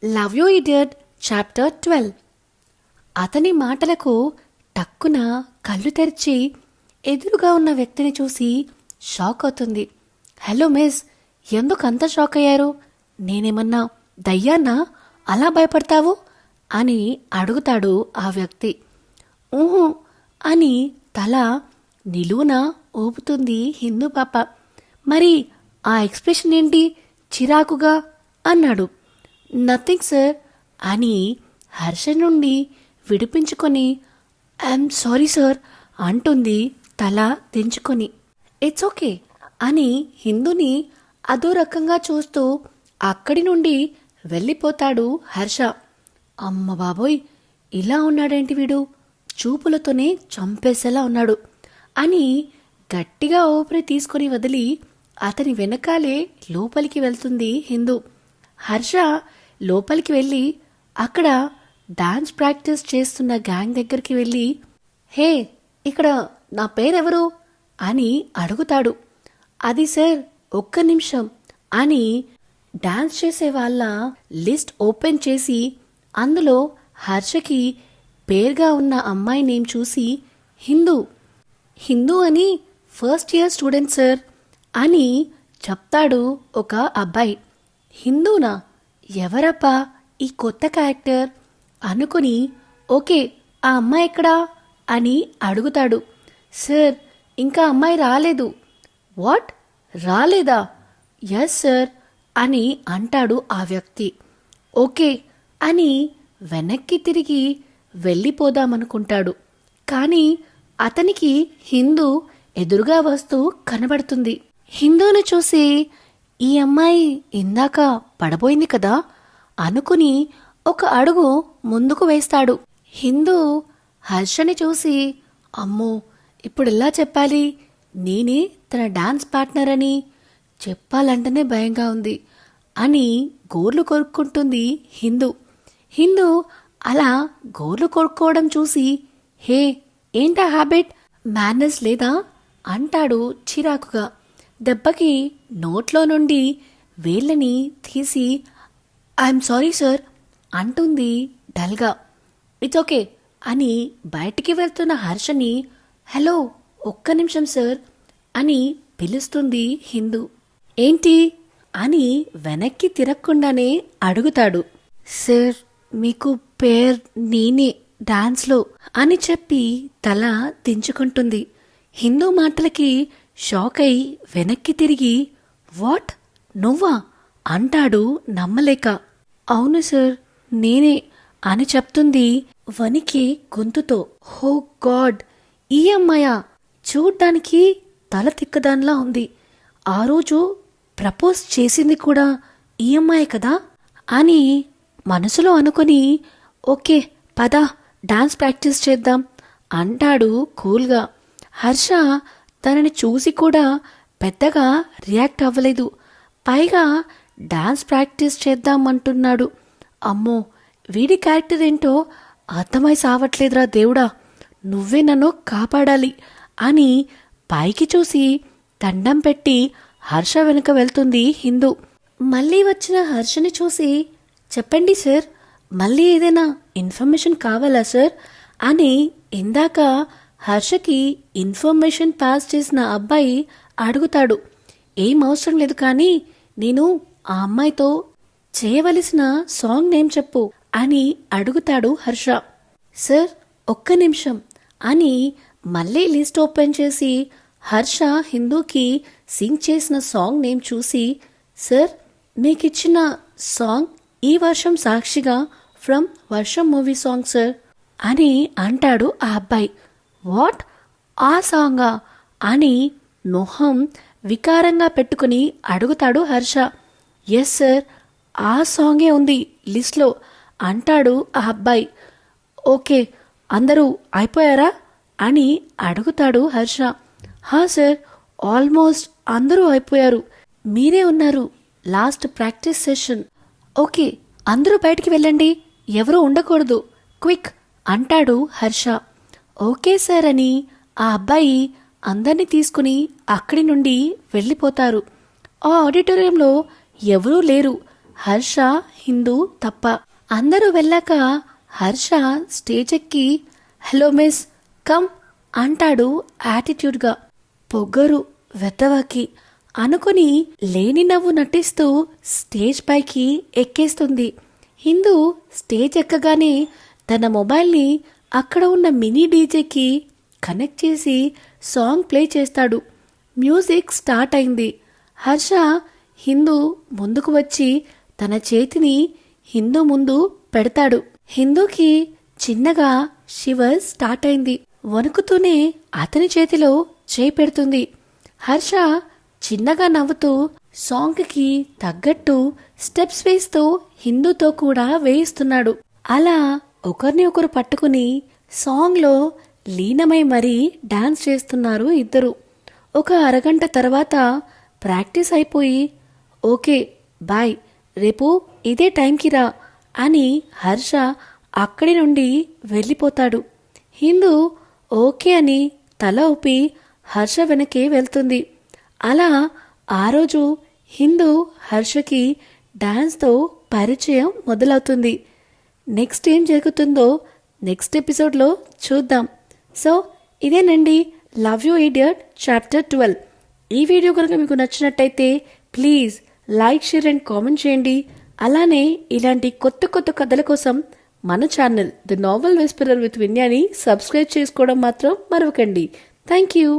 Love you idiot chapter 12. అతని మాటలకు టక్కున కళ్ళు తెరిచి ఎదురుగా ఉన్న వ్యక్తిని చూసి షాక్ అవుతుంది. హలో మిస్, ఎందుకంత షాక్ అయ్యారు? నేనేమన్నా దయ్యాన్నా అలా భయపడతావు అని అడుగుతాడు ఆ వ్యక్తి. ఊహు అని తల నిలువున ఊపుతుంది హిందూ పాప. మరి ఆ ఎక్స్ప్రెషన్ ఏంటి చిరాకుగా అన్నాడు. నథింగ్ సార్ అని హర్ష నుండి విడిపించుకొని ఐఎమ్ సారీ సార్ అంటుంది తల దించుకొని. ఇట్స్ ఓకే అని హిందూని అదో రకంగా చూస్తూ అక్కడి నుండి వెళ్ళిపోతాడు హర్ష. అమ్మ బాబోయ్, ఇలా ఉన్నాడేంటి వీడు, చూపులతోనే చంపేసేలా ఉన్నాడు అని గట్టిగా ఊపిరి తీసుకొని వదిలి అతని వెనకాలే లోపలికి వెళ్తుంది హిందూ. హర్ష లోపలికి వెళ్ళి అక్కడ డాన్స్ ప్రాక్టీస్ చేస్తున్న గ్యాంగ్ దగ్గరికి వెళ్ళి, హే, ఇక్కడ నా పేరెవరు అని అడుగుతాడు. అది సార్, ఒక్క నిమిషం అని డాన్స్ చేసే వాళ్ళ లిస్ట్ ఓపెన్ చేసి అందులో హర్షకి పేరుగా ఉన్న అమ్మాయి నేమ్ చూసి, హిందూ అని ఫస్ట్ ఇయర్ స్టూడెంట్ సార్ అని చెప్తాడు ఒక అబ్బాయి. హిందూనా? ఎవరబ్బా ఈ కొత్త క్యారెక్టర్ అనుకుని, ఓకే, ఆ అమ్మాయి ఎక్కడా అని అడుగుతాడు. సార్, ఇంకా అమ్మాయి రాలేదు. వాట్, రాలేదా? ఎస్ సార్ అని అంటాడు ఆ వ్యక్తి. ఓకే అని వెనక్కి తిరిగి వెళ్ళిపోదామనుకుంటాడు. కానీ అతనికి హిందూ ఎదురుగా వస్తూ కనబడుతుంది. హిందూను చూసి, ఈ అమ్మాయి ఇందాక పడబోయింది కదా అనుకుని ఒక అడుగు ముందుకు వేస్తాడు. హిందూ హర్షని చూసి, అమ్మో, ఇప్పుడెలా చెప్పాలి, నేనే తన డాన్స్ పార్ట్నర్ అని చెప్పాలంటేనే భయంగా ఉంది అని గోర్లు కొరుక్కుంటుంది హిందూ అలా గోర్లు కొరుక్కోవడం చూసి, హే, ఏంటా హ్యాబిట్, మేనర్స్ లేదా అంటాడు చిరాకుగా. దెబ్బకి నోట్లో నుండి వేళ్ళని తీసి ఐఎమ్ సారీ సార్ అంటుంది డల్గా. ఇట్స్ ఓకే అని బయటికి వెళ్తున్న హర్షని, హలో, ఒక్క నిమిషం సార్ అని పిలుస్తుంది హిందూ. ఏంటి అని వెనక్కి తిరగకుండానే అడుగుతాడు. సార్, మీకు పేర్ నేనే డాన్స్లో అని చెప్పి తల దించుకుంటుంది. హిందూ మాటలకి షాక్ అయి వెనక్కి తిరిగి, వాట్, నువ్వా అంటాడు నమ్మలేక. అవును సార్, నేనే అని చెప్తుంది వణికి గొంతుతో. హో గాడ్, ఈ అమ్మాయా, చూడ్డానికి తల తిక్కదానిలా ఉంది. ఆ రోజు ప్రపోజ్ చేసింది కూడా ఈ అమ్మాయి కదా అని మనసులో అనుకుని, ఓకే పద, డాన్స్ ప్రాక్టీస్ చేద్దాం అంటాడు కూల్గా. హర్ష తనని చూసి కూడా పెద్దగా రియాక్ట్ అవ్వలేదు. పైగా డాన్స్ ప్రాక్టీస్ చేద్దామంటున్నాడు. అమ్మో, వీడి క్యారెక్టర్ ఏంటో అర్థమై సావట్లేదురా దేవుడా, నువ్వే నన్ను కాపాడాలి అని పైకి చూసి దండం పెట్టి హర్ష వెనుక వెళ్తుంది హిందూ. మళ్ళీ వచ్చిన హర్షని చూసి, చెప్పండి సార్, మళ్ళీ ఏదైనా ఇన్ఫర్మేషన్ కావాలా సార్ అని ఇందాక హర్షకి ఇన్ఫర్మేషన్ పాస్ చేసిన అబ్బాయి అడుగుతాడు. ఏం అవసరం లేదు, కానీ నేను ఆ అమ్మాయితో చేయవలసిన సాంగ్ నేమ్ చెప్పు అని అడుగుతాడు హర్ష. సార్, ఒక్క నిమిషం అని మళ్ళీ లిస్ట్ ఓపెన్ చేసి హర్ష హిందూకి సింగ్ చేసిన సాంగ్ నేమ్ చూసి, సార్, మీకిచ్చిన సాంగ్ ఈ వర్షం సాక్షిగా ఫ్రమ్ వర్షం మూవీ సాంగ్ సార్ అని అంటాడు ఆ అబ్బాయి. వాట్, ఆ సాంగా అని మొహం వికారంగా పెట్టుకుని అడుగుతాడు హర్ష. ఎస్ సార్, ఆ సాంగే ఉంది లిస్ట్లో అంటాడు ఆ అబ్బాయి. ఓకే, అందరూ అయిపోయారా అని అడుగుతాడు హర్ష. హా సార్, ఆల్మోస్ట్ అందరూ అయిపోయారు, మీరే ఉన్నారు లాస్ట్ ప్రాక్టీస్ సెషన్. ఓకే, అందరూ బయటికి వెళ్ళండి, ఎవరూ ఉండకూడదు, క్విక్ అంటాడు హర్ష. ఓకే సార్ అని ఆ అబ్బాయి అందర్నీ తీసుకుని అక్కడి నుండి వెళ్ళిపోతారు. ఆ ఆడిటోరియంలో ఎవరూ లేరు. హర్ష, హిందూ తప్ప. అందరూ వెళ్ళాక హర్ష స్టేజ్ ఎక్కి హలో మిస్ కమ్ అంటాడు యాటిట్యూడ్గా. పొగరు వెతవకి అనుకుని లేని నవ్వు నటిస్తూ స్టేజ్ పైకి ఎక్కేస్తుంది. హిందూ స్టేజ్ ఎక్కగానే తన మొబైల్ని అక్కడ ఉన్న మినీ డీజేకి కనెక్ట్ చేసి సాంగ్ ప్లే చేస్తాడు. మ్యూజిక్ స్టార్ట్ అయింది. హర్ష హిందూ ముందుకు వచ్చి తన చేతిని హిందూ ముందు పెడతాడు. హిందూకి చిన్నగా షివర్ స్టార్ట్ అయింది. వణుకుతూనే అతని చేతిలో చేయి పెడుతుంది. హర్ష చిన్నగా నవ్వుతూ సాంగ్కి తగ్గట్టు స్టెప్స్ వేస్తూ హిందూతో కూడా వేయిస్తున్నాడు. అలా ఒకరిని ఒకరు పట్టుకుని సాంగ్లో లీనమై మరీ డాన్స్ చేస్తున్నారు ఇద్దరు. ఒక అరగంట తర్వాత ప్రాక్టీస్ అయిపోయి ఓకే బాయ్, రేపు ఇదే టైంకి రా అని హర్ష అక్కడి నుండి వెళ్ళిపోతాడు. హిందూ ఓకే అని తల ఊపి హర్ష వెనకే వెళ్తుంది. అలా ఆ రోజు హిందూ హర్షకి డాన్స్తో పరిచయం మొదలవుతుంది. నెక్స్ట్ ఏం జరుగుతుందో నెక్స్ట్ ఎపిసోడ్లో చూద్దాం. సో ఇదేనండి లవ్ యూ ఇడియట్ చాప్టర్ 12. ఈ వీడియో కనుక మీకు నచ్చినట్టయితే please like, share and comment చేయండి. అలానే ఇలాంటి కొత్త కొత్త కథల కోసం మన channel the novel whisperer with విన్యాని సబ్స్క్రైబ్ చేసుకోవడం మాత్రం మరవకండి. Thank you.